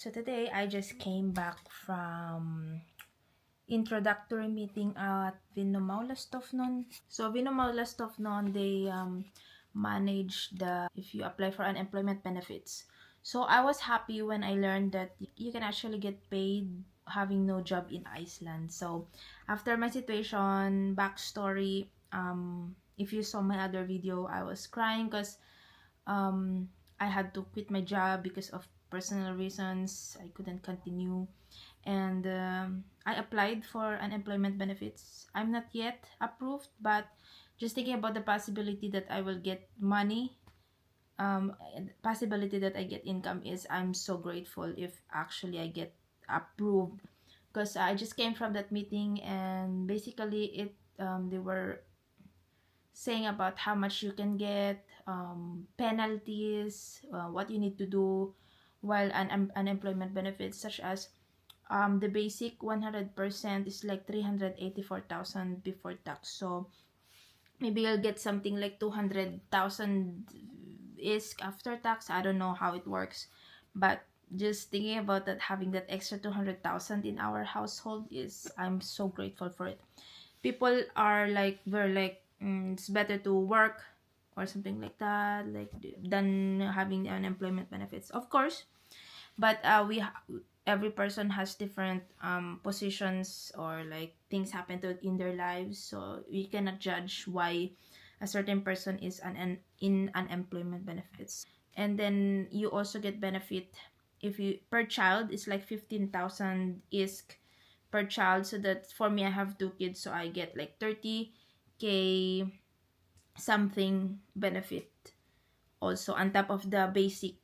So today I just came back from introductory meeting at Vinnomaulastovnon. So Vinnomaulastovnon, they manage if you apply for unemployment benefits. So I was happy when I learned that you can actually get paid having no job in Iceland. So after my situation, backstory, if you saw my other video, I was crying because I had to quit my job because of personal reasons. I couldn't continue, and I applied for unemployment benefits. I'm not yet approved, but just thinking about the possibility that I will get money, possibility that I get income, is I'm so grateful if actually I get approved, because I just came from that meeting and basically they were saying about how much you can get, penalties, what you need to do while unemployment benefits, such as the basic 100% is like 384,000 before tax. So maybe you'll get something like 200,000 is after tax. I don't know how it works, but just thinking about that, having that extra 200,000 in our household, is I'm so grateful for it. People are like, we're like, it's better to work or something like that, like, than having unemployment benefits, of course. But every person has different positions, or like things happen in their lives, so we cannot judge why a certain person is in unemployment benefits. And then you also get benefit if you, per child is like 15,000 isk per child. So that for me, I have 2 kids, so I get like 30k something benefit also on top of the basic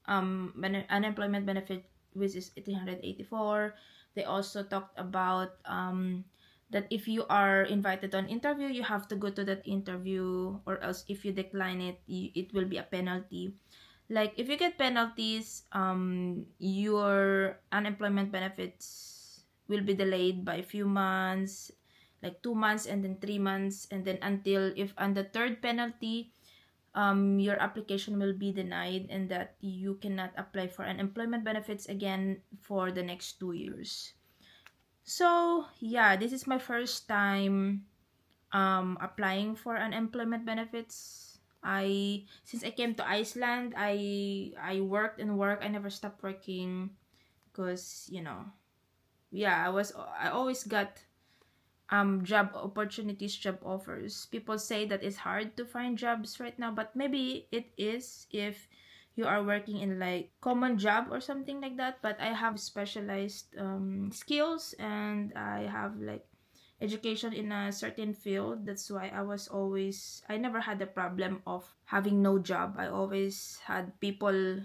unemployment benefit, which is 384. They also talked about that if you are invited to an interview, you have to go to that interview, or else if you decline it, it will be a penalty. Like if you get penalties, your unemployment benefits will be delayed by a few months, like 2 months, and then 3 months, and then until, if on the third penalty, your application will be denied, and that you cannot apply for unemployment benefits again for the next 2 years. So yeah, this is my first time applying for unemployment benefits. Since I came to Iceland, I worked and worked. I never stopped working because, yeah, I always got job opportunities, job offers. People say that it's hard to find jobs right now, but maybe it is if you are working in like common job or something like that. But I have specialized skills, and I have like education in a certain field. That's why I never had the problem of having no job. I always had people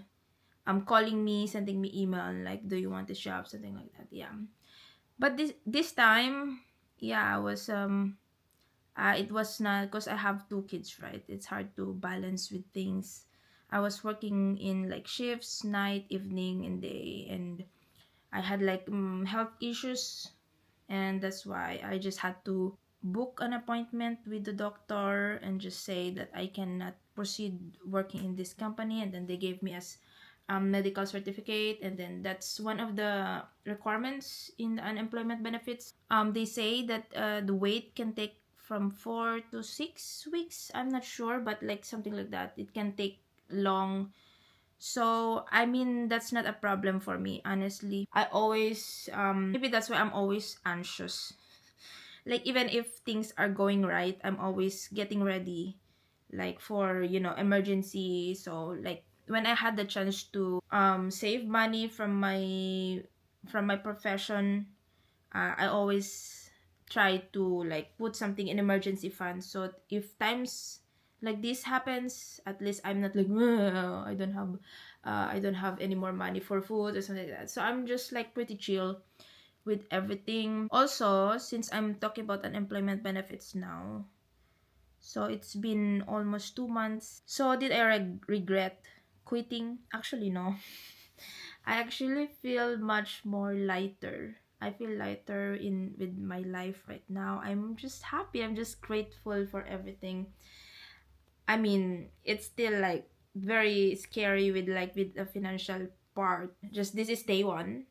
calling me, sending me email like, do you want this job, something like that. Yeah, but this time, yeah, I was it was not, because I have 2 kids, right? It's hard to balance with things. I was working in like shifts, night, evening, and day, and I had like health issues, and that's why I just had to book an appointment with the doctor and just say that I cannot proceed working in this company. And then they gave me as medical certificate, and then that's one of the requirements in the unemployment benefits. They say that the wait can take from 4 to 6 weeks. I'm not sure, but like something like that. It can take long. So I mean, that's not a problem for me, honestly. I always maybe that's why I'm always anxious. Like even if things are going right, I'm always getting ready, like for emergency. So like when I had the chance to save money from my profession, I always try to like put something in emergency fund, so if times like this happens, at least I'm not like, "Ugh, I don't have any more money for food," or something like that. So I'm just like pretty chill with everything. Also, since I'm talking about unemployment benefits now, so it's been almost 2 months. So did I regret quitting? Actually, no. I actually feel much more lighter. I feel lighter in with my life right now. I'm just happy. I'm just grateful for everything. I mean, it's still like very scary with the financial part. Just this is day 1.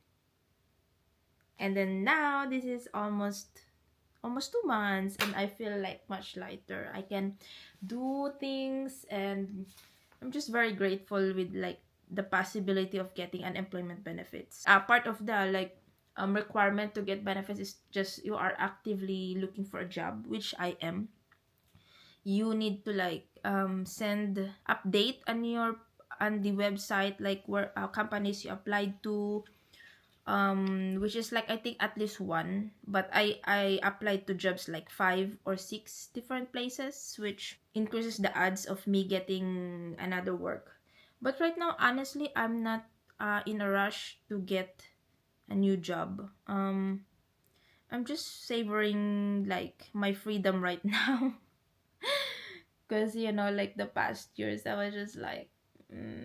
And then now this is almost 2 months, and I feel like much lighter. I can do things, and I'm just very grateful with like the possibility of getting unemployment benefits. Part of the like requirement to get benefits is just you are actively looking for a job, which I am. You need to like send update on the website, like where companies you applied to, which is like I think at least one, but I applied to jobs like 5 or 6 different places, which increases the odds of me getting another work. But right now, honestly, I'm not in a rush to get a new job. I'm just savoring like my freedom right now. Because like the past years I was just like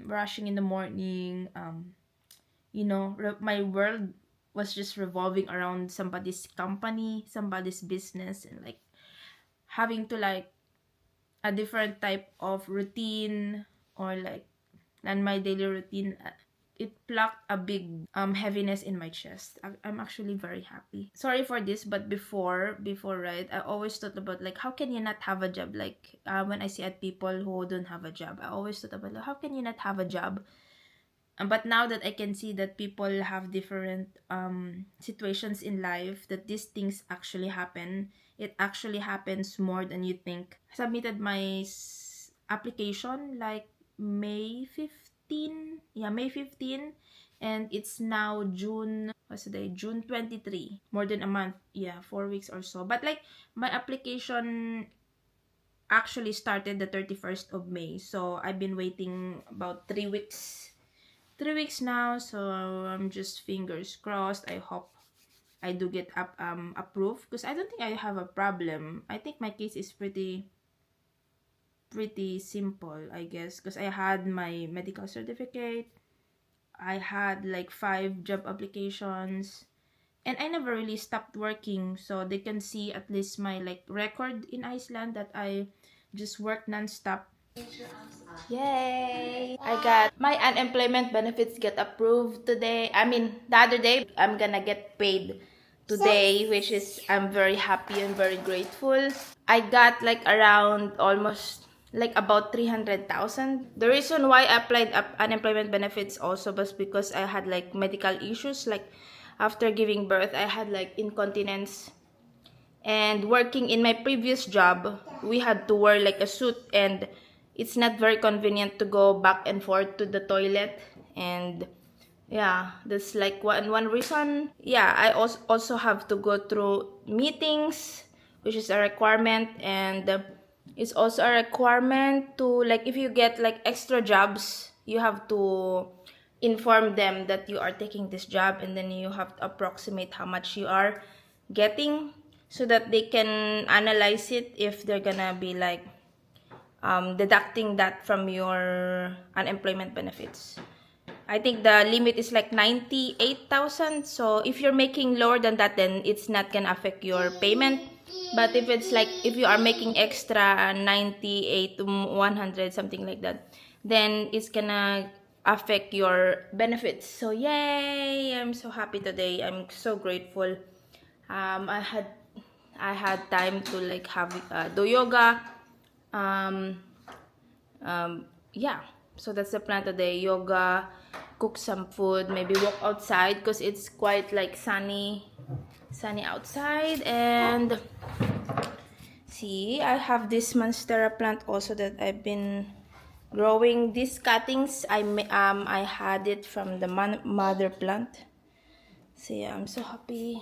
rushing in the morning. My world was just revolving around somebody's company, somebody's business, and like having to like a different type of routine, or like than my daily routine. It plucked a big heaviness in my chest. I'm actually very happy. Sorry for this, but before, right, I always thought about like how can you not have a job? Like when I see at people who don't have a job, I always thought about like, how can you not have a job? But now that I can see that people have different situations in life, that these things actually happen, it actually happens more than you think. I submitted my application like May 15. Yeah, May 15. And it's now June, what's the day? June 23. More than a month. Yeah, 4 weeks or so. But like my application actually started the 31st of May. So I've been waiting about 3 weeks. 3 weeks now, so I'm just fingers crossed. I hope I do get approved, because I don't think I have a problem. I think my case is pretty simple, I guess, because I had my medical certificate. I had like 5 job applications, and I never really stopped working, so they can see at least my like record in Iceland that I just worked non-stop. Yay! I got my unemployment benefits get approved today. I mean, the other day. I'm gonna get paid today, which is I'm very happy and very grateful. I got like around almost like about 300,000. The reason why I applied unemployment benefits also was because I had like medical issues. Like after giving birth, I had like incontinence. And working in my previous job, we had to wear like a suit, and it's not very convenient to go back and forth to the toilet. And yeah, that's like one reason. Yeah, I also have to go through meetings, which is a requirement. And it's also a requirement to, like, if you get like extra jobs, you have to inform them that you are taking this job, and then you have to approximate how much you are getting, so that they can analyze it if they're gonna be like deducting that from your unemployment benefits. I think the limit is like 98,000. So if you're making lower than that, then it's not gonna affect your payment. But if it's like, if you are making extra 98 to 100, something like that, then it's gonna affect your benefits. So yay! I'm so happy today. I'm so grateful. I had time to like have do yoga. Yeah, so that's the plan today. Yoga, cook some food, maybe walk outside because it's quite like sunny outside. And see, I have this monstera plant also that I've been growing. These cuttings, I had it from the mother plant. So yeah, I'm so happy.